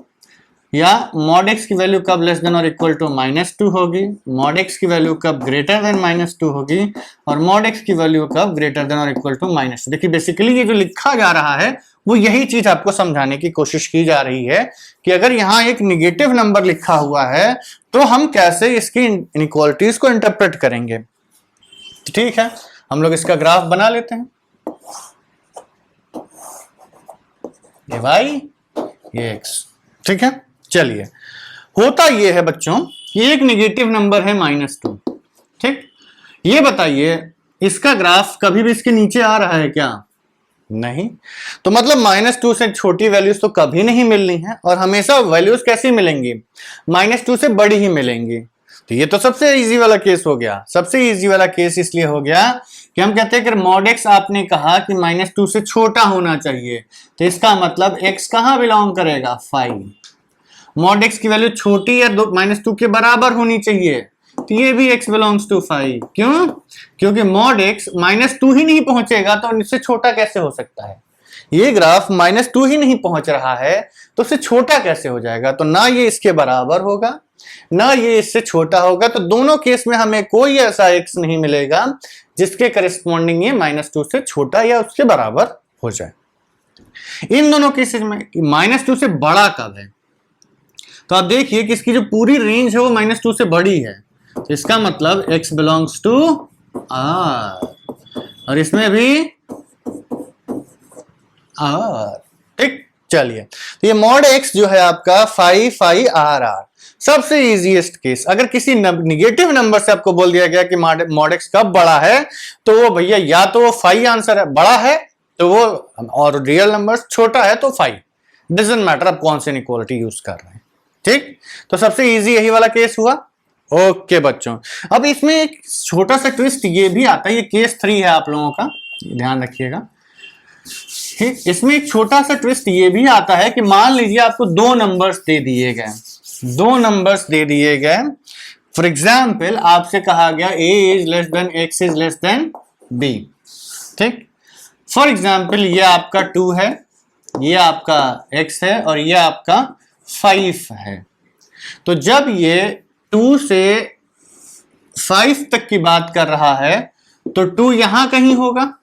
या मॉड x की वैल्यू कब लेस देन और इक्वल टू -2 होगी, मॉड x की वैल्यू कब ग्रेटर देन -2 होगी, और मॉड x की वैल्यू कब ग्रेटर देन और इक्वल टू -2। देखिए बेसिकली ये जो लिखा जा रहा है वो यही चीज आपको समझाने की कोशिश की जा रही है कि अगर यहाँ एक निगेटिव नंबर लिखा हुआ है तो हम कैसे इसकी इनइक्वालिटीज को इंटरप्रेट करेंगे। ठीक है, हम लोग इसका ग्राफ बना लेते हैं। ये y, ये x। ठीक है, चलिए, होता ये है बच्चों कि एक निगेटिव नंबर है -2। ठीक, ये बताइए इसका ग्राफ कभी भी इसके नीचे आ रहा है क्या? नहीं। तो मतलब -2 से छोटी वैल्यूज तो कभी नहीं मिलनी है, और हमेशा वैल्यूज कैसी मिलेंगी? -2 से बड़ी ही मिलेंगी। तो ये तो सबसे इजी वाला केस हो गया। सबसे इजी वाला केस इसलिए हो गया कि हम कहते हैं कि मॉड x आपने कहा कि -2 से छोटा होना चाहिए, तो इसका मतलब x कहां बिलोंग करेगा? 5। मॉड x की वैल्यू छोटी या -2 के बराबर होनी चाहिए, तो ये भी x बिलोंग्स टू 5। क्यों? क्योंकि मॉड x -2 ही नहीं पहुंचेगा तो इससे छोटा कैसे हो सकता है? ये ग्राफ -2 ही नहीं पहुंच रहा है तो उससे छोटा कैसे हो जाएगा? तो ना ये इसके बराबर होगा ना ये इससे छोटा होगा। तो दोनों केस में हमें कोई ऐसा x नहीं मिलेगा जिसके करस्पॉन्डिंग ये -2 से छोटा या उसके बराबर हो जाए। इन दोनों केसेस में -2 से बड़ा कब है? तो आप देखिए कि इसकी जो पूरी रेंज है वो -2 से बड़ी है, तो इसका मतलब x बिलोंग्स टू r, और इसमें भी r। ठीक, चलिए, तो ये मॉड x जो है आपका 5 r। सबसे इजीएस्ट केस। अगर किसी निगेटिव नंबर से आपको बोल दिया गया कि मॉड x कब बड़ा है, तो वो भैया या तो वो 5 आंसर है, बड़ा है तो वो, और रियल नंबर छोटा है तो 5। डजंट मैटर आप कौन सी इनइक्वालिटी यूज कर रहे हैं। ठीक, तो सबसे इजी यही वाला केस हुआ। ओके बच्चों, अब इसमें एक छोटा सा ट्विस्ट ये भी आता है, ये केस 3 है आप लोगों का, ध्यान रखिएगा। ठीक, इसमें एक छोटा सा ट्विस्ट ये भी आता है कि मान लीजिए आपको दो नंबर्स दे दिए गए, फॉर एग्जाम्पल आपसे कहा गया a is less than x is less than b। ठीक, फॉर एग्जाम्पल ये आपका 2 है, ये आपका x है, और ये आपका 5 है। तो जब ये 2 से 5 तक की बात कर रहा है तो 2 यहां कहीं होगा,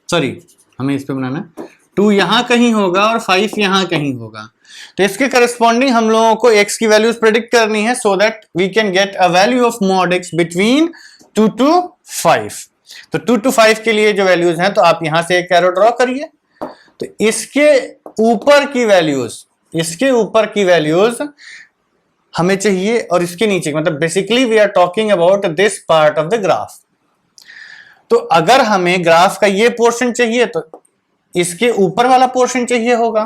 सॉरी हमें इस पे बनाना है, 2 यहां कहीं होगा और 5 यहां कहीं होगा। तो इसके करस्पॉन्डिंग हम लोगों को x की वैल्यूज प्रेडिक्ट करनी है, so that we can get a value of mod x between 2 to 5। तो 2 to 5 के लिए जो वैल्यूज हैं, तो आप यहां से एक एरो ड्रॉ करिए। तो इसके ऊपर की वैल्यूज हमें चाहिए, और इसके नीचे, मतलब basically we are talking about this part of the graph. तो अगर हमें ग्राफ का ये पोर्शन चाहिए तो इसके ऊपर वाला पोर्शन चाहिए होगा।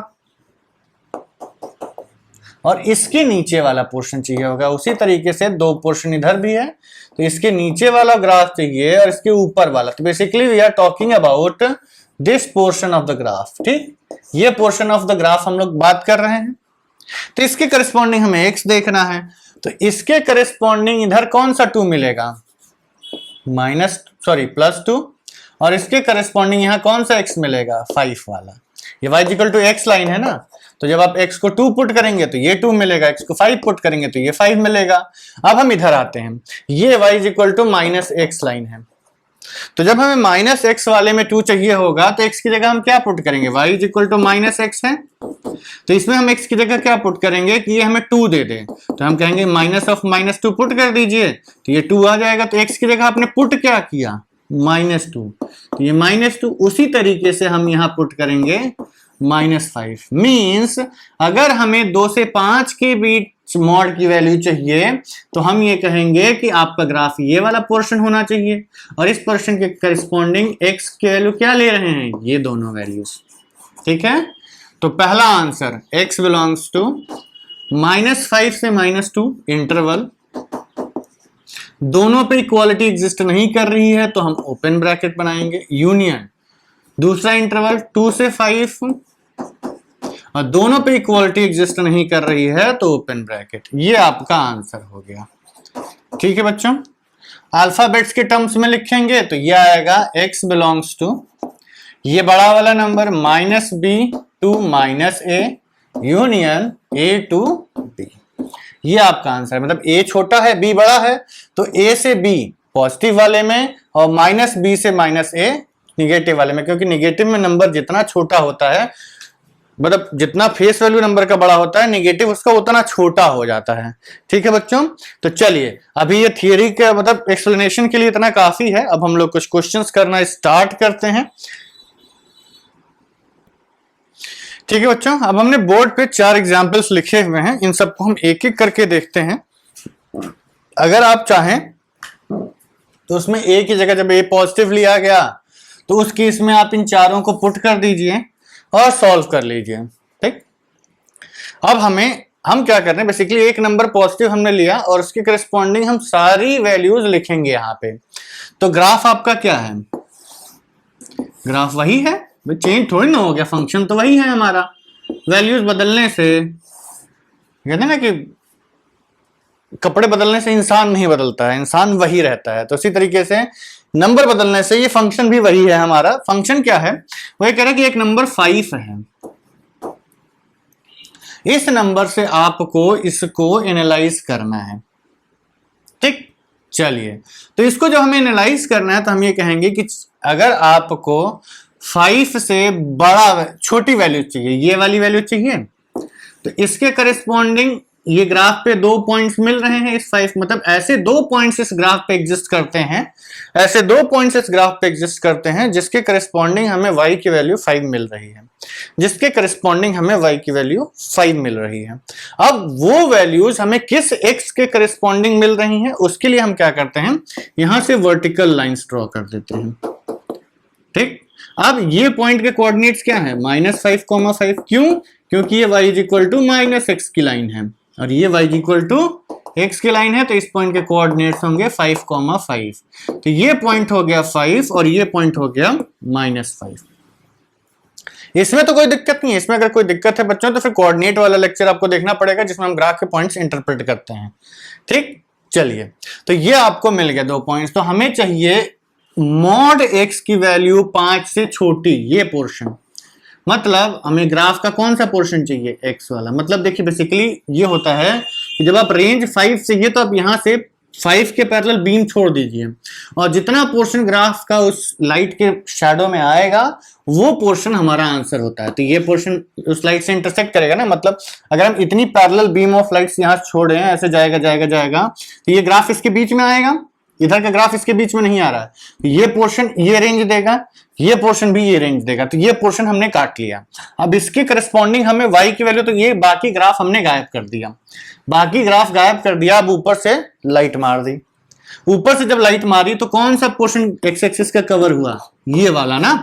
और इसके नीचे वाला पोर्शन चाहिए होगा। उसी तरीके से दो पोर्शन इधर भी है, तो इसके नीचे वाला ग्राफ चाहिए और इसके ऊपर वाला। तो basically we are talking about this portion of the graph. ठीक, ये पोर्शन ऑफ द ग्राफ हम लोग बात कर रहे हैं। तो इसके करस्पॉन्डिंग हमें x देखना है, तो इसके करस्पॉन्डिंग इधर कौन सा 2 मिलेगा, +2, और इसके करस्पॉन्डिंग यहां कौन सा x मिलेगा, 5 वाला। ये y = x लाइन है ना, तो जब आप x को 2 पुट करेंगे तो ये 2 मिलेगा, x को 5 पुट करेंगे तो ये 5 मिलेगा। अब हम इधर आते हैं, ये y = -x लाइन है, तो जब हमें -x वाले में 2 चाहिए होगा तो x की जगह हम क्या पुट करेंगे, y = -x है, तो इसमें हम x की जगह क्या पुट करेंगे कि ये हमें 2 दे दे, तो हम कहेंगे -(-2) पुट कर दीजिए, तो ये 2 आ जाएगा। तो x की जगह आपने पुट क्या किया, -2, तो ये -2। उसी तरीके से हम यहां पुट करेंगे -5। मींस अगर हमें 2 से 5 के बीच मॉड की वैल्यू चाहिए तो हम ये कहेंगे कि आपका ग्राफ ये वाला पोर्शन होना चाहिए, और इस पोर्शन के करस्पॉन्डिंग x की वैल्यू क्या ले रहे हैं, ये दोनों वैल्यूज। ठीक है, तो पहला आंसर x बिलोंग्स टू -5 से -2 इंटरवल, दोनों पे इक्वालिटी एग्जिस्ट नहीं कर रही है तो हम ओपन ब्रैकेट बनाएंगे, यूनियन दूसरा इंटरवल 2 से 5, और दोनों पे इक्वालिटी एग्जिस्ट नहीं कर रही है तो ओपन ब्रैकेट। ये आपका आंसर हो गया। ठीक है बच्चों, अल्फाबेट्स के टर्म्स में लिखेंगे तो ये आएगा x बिलोंग्स टू ये बड़ा वाला number -b to -a union a to b। ये आपका आंसर है, मतलब a छोटा है b बड़ा है, तो a से b पॉजिटिव वाले में और -b से -a निगेटिव वाले में, क्योंकि निगेटिव में नंबर जितना छोटा होता है, मतलब जितना फेस वैल्यू नंबर का बड़ा होता है, निगेटिव उसका उतना छोटा हो जाता है। ठीक है बच्चों, तो चलिए अभी ये थियरी का मतलब एक्सप्लेनेशन के लिए इतना काफी है। अब हम लोग कुछ क्वेश्चंस करना स्टार्ट करते हैं। ठीक है बच्चों, अब हमने बोर्ड पे 4 एग्जाम्पल्स लिखे हुए हैं, इन सबको हम एक एक करके देखते हैं। अगर आप चाहें तो उसमें a की जगह जब a पॉजिटिव लिया गया तो उस केस में आप इन चारों को पुट कर दीजिए और सॉल्व कर लीजिए। ठीक, अब हम क्या कर रहे हैं, बेसिकली एक नंबर पॉजिटिव हमने लिया और उसके करस्पॉन्डिंग हम सारी वैल्यूज लिखेंगे यहाँ पे। तो ग्राफ आपका क्या है, ग्राफ वही है, चेंज थोड़ी ना हो गया, फंक्शन तो वही है हमारा। वैल्यूज बदलने से, कहते हैं ना कि कपड़े बदलने से इंसान नहीं बदलता है, इंसान वही रहता है। तो इसी तरीके से नंबर बदलने से ये फंक्शन भी वही है हमारा। फंक्शन क्या है, वो ये कह रहा है कि एक नंबर 5 है, इस नंबर से आपको इसको एनालाइज करना है। ठीक, चलिए तो इसको जब हमें एनालाइज करना है तो हम ये कहेंगे कि अगर आपको 5 से बड़ा छोटी वैल्यू चाहिए, ये वाली वैल्यू चाहिए, तो इसके करस्पॉन्डिंग ये ग्राफ पे 2 पॉइंट्स मिल रहे हैं इस 5, मतलब ऐसे 2 पॉइंट्स इस ग्राफ पे एग्जिस्ट करते हैं, ऐसे 2 पॉइंट्स इस ग्राफ पे एग्जिस्ट करते हैं जिसके करस्पॉन्डिंग हमें y की वैल्यू 5 मिल रही है, जिसके करस्पॉन्डिंग हमें y की वैल्यू 5 मिल रही है। अब वो वैल्यूज हमें किस x के करस्पॉन्डिंग मिल रही हैं, उसके लिए हम क्या करते हैं, यहां से वर्टिकल लाइंस ड्रॉ कर देते हैं। ठीक, अब ये पॉइंट के कोऑर्डिनेट्स क्या है, -5,5। क्यों, क्योंकि ये y = -x की लाइन है और ये y = x की लाइन है, तो इस पॉइंट के कोऑर्डिनेट्स होंगे 5,5। तो ये पॉइंट हो गया 5 और ये पॉइंट हो गया -5। इसमें तो कोई दिक्कत नहीं है। इसमें अगर कोई दिक्कत है बच्चों तो फिर कोऑर्डिनेट वाला लेक्चर आपको देखना पड़ेगा जिसमें हम ग्राफ के पॉइंट्स इंटरप्रेट करते हैं। ठीक, चलिए तो ये आपको मिल गया 2 पॉइंट्स। तो हमें चाहिए मॉड x की वैल्यू 5 से छोटी, ये पोर्शन, मतलब हमें ग्राफ का कौन सा पोर्शन चाहिए, x वाला। मतलब देखिए बेसिकली ये होता है कि जब आप रेंज 5 चाहिए तो आप यहां से 5 के पैरेलल बीम छोड़ दीजिए और जितना पोर्शन ग्राफ का उस लाइट के शैडो में आएगा वो पोर्शन हमारा आंसर होता है। तो ये पोर्शन उस लाइट से इंटरसेक्ट करेगा ना, मतलब अगर हम इतनी पैरेलल बीम ऑफ लाइट्स यहां छोड़ रहे हैं, ऐसे जाएगा जाएगा जाएगा, तो ये ग्राफ इसके बीच में आएगा, इधर का ग्राफ इसके बीच में नहीं आ रहा है, तो ये पोर्शन ये रेंज देगा, ये पोर्शन भी ये रेंज देगा, तो ये पोर्शन हमने काट लिया। अब इसके करस्पॉन्डिंग हमें y की वैल्यू, तो ये बाकी ग्राफ हमने गायब कर दिया, बाकी ग्राफ गायब कर दिया। अब ऊपर से लाइट मार दी, ऊपर से जब लाइट मारी तो कौन सा पोर्शन एक्स एक्सिस का कवर हुआ, ये वाला ना।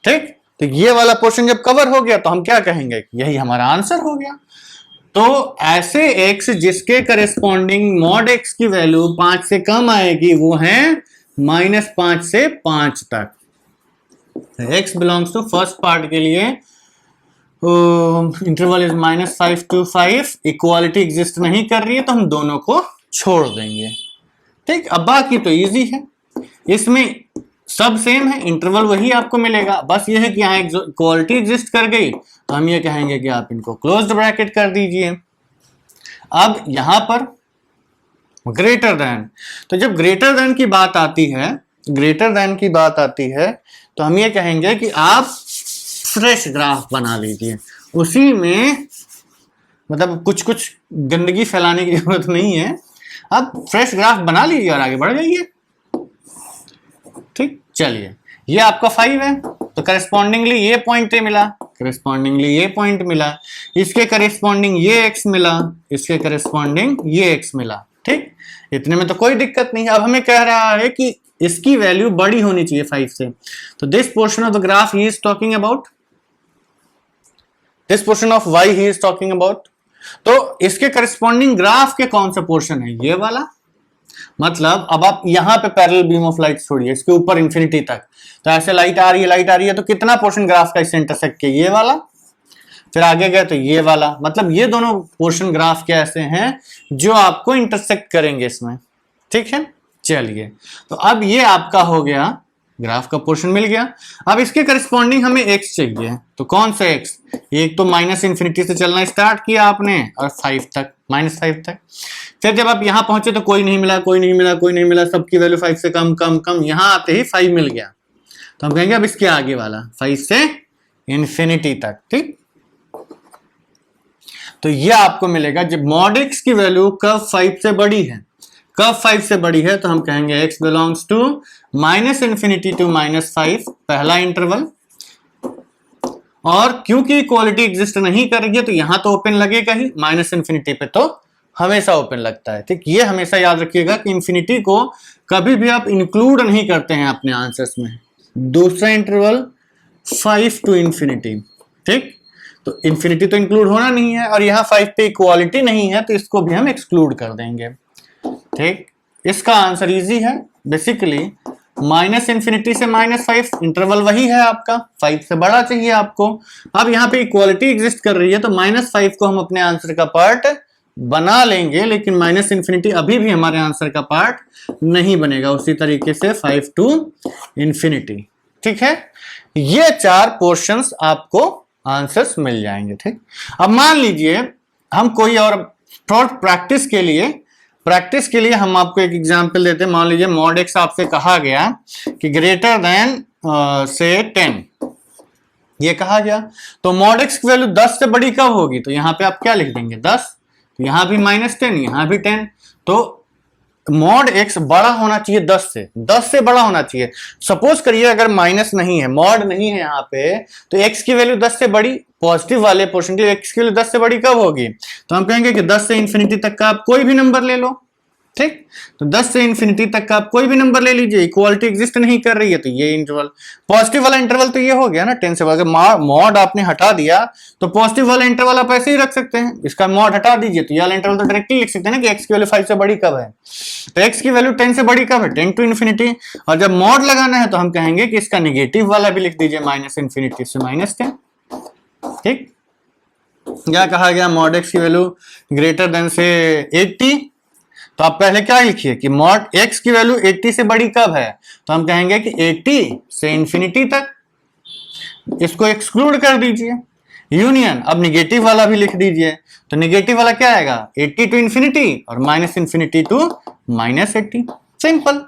ठीक, तो ये वाला पोर्शन जब कवर हो गया तो हम क्या कहेंगे, यही हमारा आंसर हो गया। तो ऐसे x जिसके करेस्पॉन्डिंग मॉड x की वैल्यू 5 से कम आएगी वो है -5 से 5 तक। x belongs to first part के लिए interval is -5 to 5, equality exist नहीं कर रही है तो हम दोनों को छोड़ देंगे। ठीक, अब बाकी तो इजी है, इसमें सब सेम है, इंटरवल वही आपको मिलेगा, बस ये है कि यहाँ इक्वालिटी एग्जिस्ट कर गई तो हम ये कहेंगे कि आप इनको क्लोज्ड ब्रैकेट कर दीजिए। अब यहां पर ग्रेटर देन, तो जब ग्रेटर देन की बात आती है, ग्रेटर देन की बात आती है तो हम ये कहेंगे कि आप फ्रेश ग्राफ बना लीजिए, उसी में मतलब कुछ कुछ गंदगी फैलाने की जरूरत नहीं है, आप फ्रेश ग्राफ बना लीजिए और आगे बढ़ जाइए। ठीक, चलिए ये आपका 5 है तो करेस्पॉन्डिंगली ये पॉइंट मिला, करेस्पॉन्डिंगली ये पॉइंट मिला, इसके करेस्पॉन्डिंग ये x मिला, इसके करेस्पॉन्डिंग ये x मिला। ठीक, इतने में तो कोई दिक्कत नहीं है। अब हमें कह रहा है कि इसकी वैल्यू बड़ी होनी चाहिए 5 से, तो this portion of the graph he is talking about, this portion of y he is talking about, तो इसके करस्पॉन्डिंग ग्राफ के कौन सा पोर्शन है, ये वाला। मतलब अब आप यहां पे पैरेलल बीम ऑफ लाइट छोड़िए, इसके ऊपर इंफिनिटी तक, तो ऐसे लाइट आ रही है, लाइट आ रही है, तो कितना पोर्शन ग्राफ का इससे इंटरसेक्ट किया, ये वाला, फिर आगे गए तो ये वाला, मतलब ये दोनों पोर्शन ग्राफ के ऐसे हैं जो आपको इंटरसेक्ट करेंगे इसमें। ठीक है, चलिए तो अब ये आपका हो गया, ग्राफ का पोर्शन मिल गया। अब इसके करस्पॉन्डिंग हमें x चाहिए, तो कौन सा x, एक तो -इंफिनिटी से चलना स्टार्ट किया आपने और 5 तक, -5 तक, फिर जब आप यहां पहुंचे तो कोई नहीं मिला, कोई नहीं मिला, कोई नहीं मिला, सबकी वैल्यू 5 से कम कम कम, यहां आते ही 5 मिल गया, तो हम कहेंगे अब इसके आगे वाला 5 से इंफिनिटी तक। ठीक, तो ये आपको मिलेगा जब मॉड x की वैल्यू कब 5 से बड़ी है, कब 5 से बड़ी है, तो हम कहेंगे x belongs to -infinity to -5, पहला इंटरवल, और क्योंकि इक्वालिटी एग्जिस्ट नहीं कर रही है तो यहां तो ओपन लगेगा ही, -इंफिनिटी पे तो हमेशा ओपन लगता है। ठीक, ये हमेशा याद रखिएगा कि इंफिनिटी को कभी भी आप इंक्लूड नहीं करते हैं अपने आंसर्स में। दूसरा इंटरवल 5 टू इंफिनिटी, ठीक, तो इंफिनिटी तो इंक्लूड होना नहीं है और यहाँ 5 पे इक्वालिटी नहीं है तो इसको भी हम एक्सक्लूड कर देंगे। ठीक, इसका आंसर इजी है, बेसिकली -इंफिनिटी से -5, इंटरवल वही है आपका, 5 से बड़ा चाहिए आपको। अब यहाँ पे इक्वालिटी एग्जिस्ट कर रही है तो -5 को हम अपने आंसर का पार्ट बना लेंगे, लेकिन -इंफिनिटी अभी भी हमारे आंसर का पार्ट नहीं बनेगा, उसी तरीके से 5 टू इंफिनिटी। ठीक है, ये 4 पोर्शंस आपको आंसर्स मिल जाएंगे। ठीक, अब मान लीजिए हम कोई और प्रैक्टिस के लिए हम आपको एक एग्जांपल देते हैं। मान लीजिए मॉड x आपसे कहा गया कि ग्रेटर देन से 10, ये कहा गया, तो मॉड x की वैल्यू 10 से बड़ी कब होगी, तो यहाँ पे आप क्या लिख देंगे 10, तो यहाँ भी -10, यहाँ भी 10, तो मॉड x बड़ा होना चाहिए 10 से बड़ा होना चाहिए। सपोज करिए अगर माइनस नहीं है, मॉड नहीं है यहाँ पे, तो x की वैल्यू 10 से बड़ी, पॉजिटिव वाले पोर्शन के लिए x की वैल्यू 10 से बड़ी कब होगी, तो हम कहेंगे कि 10 से इंफिनिटी तक का आप कोई भी नंबर ले लो। ठीक, तो 10 से इंफिनिटी तक का आप कोई भी नंबर ले लीजिए, इक्वालिटी एग्जिस्ट नहीं कर रही है तो ये इंटरवल, पॉजिटिव वाला इंटरवल तो ये हो गया ना 10 से, अगर मॉड आपने हटा दिया तो पॉजिटिव वाला इंटरवल आप ऐसे ही रख सकते हैं, इसका मॉड हटा दीजिए तो ये वाला इंटरवल तो डायरेक्टली लिख सकते हैं ना कि x की वैल्यू 5 से बड़ी कब है, तो x की वैल्यू 10 से बड़ी कब है, 10 टू इंफिनिटी, और जब मॉड लगाना है तो हम कहेंगे कि इसका नेगेटिव वाला भी लिख दीजिए, -इंफिनिटी से -10। ठीक, क्या कहा गया, मॉड x की वैल्यू ग्रेटर देन से 80, तो आप पहले क्या लिखिए कि मॉड x की वैल्यू 80 से बड़ी कब है, तो हम कहेंगे कि 80 से इंफिनिटी तक, इसको एक्सक्लूड कर दीजिए, यूनियन, अब निगेटिव वाला भी लिख दीजिए, तो निगेटिव वाला क्या आएगा 80 टू इंफिनिटी और -इंफिनिटी टू -80, सिंपल।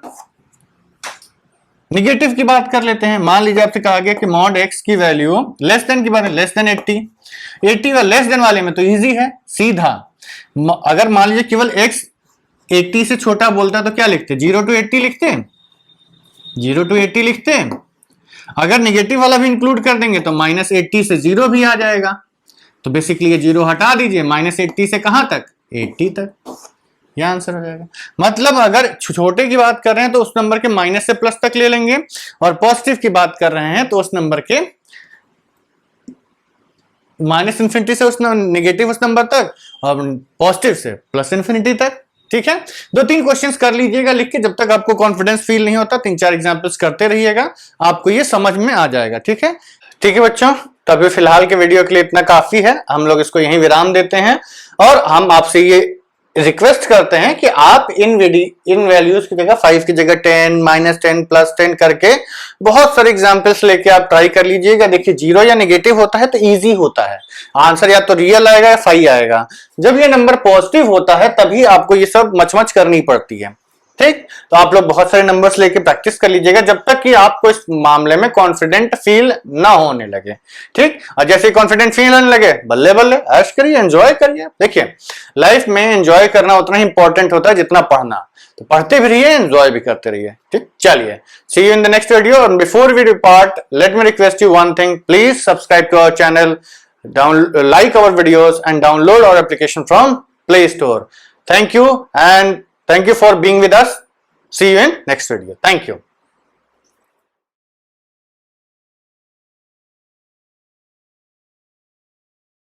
निगेटिव की बात कर लेते हैं, मान लीजिए आपसे कहा गया कि मॉड x की वैल्यू लेस देन की बात है, लेस देन 80 व लेस देन वाले में तो इजी है, सीधा, अगर मान लीजिए केवल x 80 से छोटा बोलता है तो क्या लिखते, 0 टू 80 लिखते हैं, 0 टू 80 लिखते हैं, अगर निगेटिव वाला भी इंक्लूड कर देंगे तो -80 से 0 भी आ जाएगा, तो बेसिकली ये 0 हटा दीजिए, -80 से कहां तक, 80 तक, यह आंसर हो जाएगा। मतलब अगर छोटे की बात कर रहे हैं तो उस नंबर के माइनस से प्लस तक ले लेंगे, और पॉजिटिव की बात कर रहे हैं तो उस नंबर के माइनस इन्फिनिटी से उस नेगेटिव उस नंबर तक और पॉजिटिव से प्लस इन्फिनिटी तक। ठीक है, 2-3 क्वेश्चंस कर लीजिएगा लिख के, जब तक आपको कॉन्फिडेंस फील नहीं होता 3-4 एग्जांपल्स करते रहिएगा, आपको ये समझ में आ जाएगा। ठीक है बच्चों, तो अभी फिलहाल के वीडियो के लिए इतना काफी है, हम लोग इसको यहीं विराम देते हैं और हम आपसे ये रिक्वेस्ट करते हैं कि आप इन वैल्यूज की जगह 5 की जगह 10, -10, +10 करके बहुत सारे एग्जांपल्स लेके आप ट्राई कर लीजिएगा। देखिए, जीरो या नेगेटिव होता है तो इजी होता है, आंसर या तो रियल आएगा या 5 आएगा। जब ये नंबर पॉजिटिव होता है तभी आपको ये सब मच करनी पड़ती है। ठीक, तो आप लोग बहुत सारे नंबर्स लेके प्रैक्टिस कर लीजिएगा जब तक कि आपको इस मामले में कॉन्फिडेंट फील ना होने लगे। ठीक, और जैसे कॉन्फिडेंट फील होने लगे बल्ले बल्ले ऐश करिए, एंजॉय करिए। देखिए, लाइफ में एंजॉय करना उतना ही इंपॉर्टेंट होता है जितना पढ़ना, तो पढ़ते भी रहिए, एंजॉय भी करते रहिए। ठीक, चलिए, see you in the next video. And before we depart, let me request you one thing, please subscribe to our channel, like our videos and download our application from Play Store. Thank you and thank you for being with us. See you in next video. Thank you.